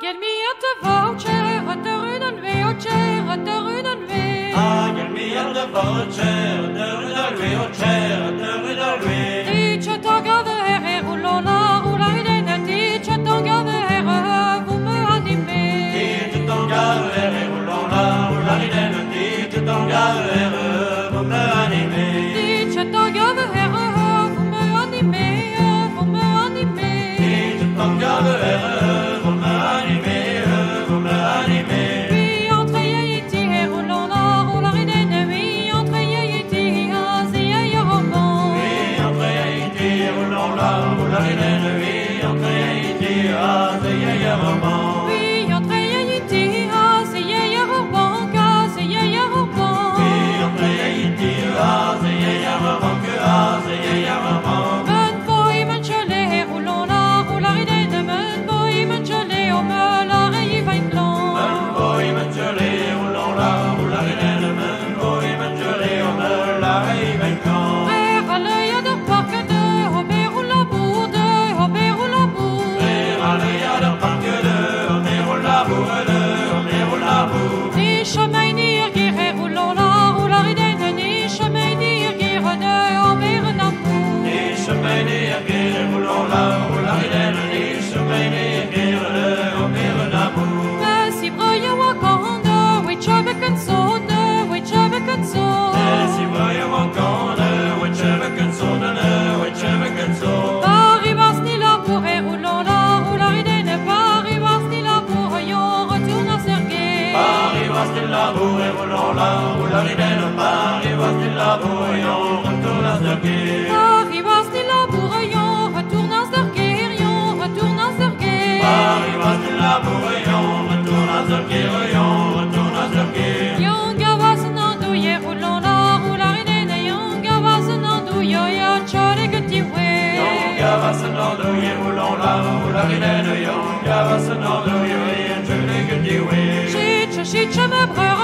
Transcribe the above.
Get me out the voucher, retourne en lui, au chair, retourne en lui. Ah, get me out the voucher, retourne en lui, au chair, retourne en lui. Dice ton gavere, roulola, roula idene, dice ton gavere, vous me animez. Dice ton gavere, roulola, roula idene, dice ton gavere, vous me animez. Dice ton gavere, vous me animez, vous me animez. Dice ton gavere, vous me animez, vous me animez. Oui, entre yéti et roulola, roula idene, oui, entre yéti, azia roman. Oui, entre Haïti, roulola, roula idene, oui, entre Haïti, azia roman. Oui, entre yéti, azia roman, azia roman. Oui, entre Haïti, azia roman, que azia roman. Men boy, men gelé, roulola, roula idene, men boy, men gelé, au me la rayi vainglan. Boy, mangiare, roulola, roula idene, boy, mangiare, on me la réveille. Frère, l'œil de parc de, au me roula bourde, au me roula bourde. Ni chemin ni erguire, roulola, roula idene, ni chemin ni erguire de, au me renapou. Mais si breuille wakande, oui, chave consonne, oui, chave consonne. Paris vas ni la bourre, roulola, roula idene, Paris vas ni la bourre, yon retourne à Sergué. Paris va still la bourre, roulola, roula ridene, Paris va still la bourre, on retourne à Sergué. Paris vas ni la bourre, yon retourne à Sergué, yon retourne à Sergué. Paris va still la bourre, on retourne à Sergué, on retourne à Sergué. Yon gavas nandouye, roulola, roula idene, yon gavas nandouye, ya chare que tu veux. Yonga va se nandouille, roulola, roula ridene, Yonga va se nandouille, et je l'ai que tu es. Chiche, chiche, me breur,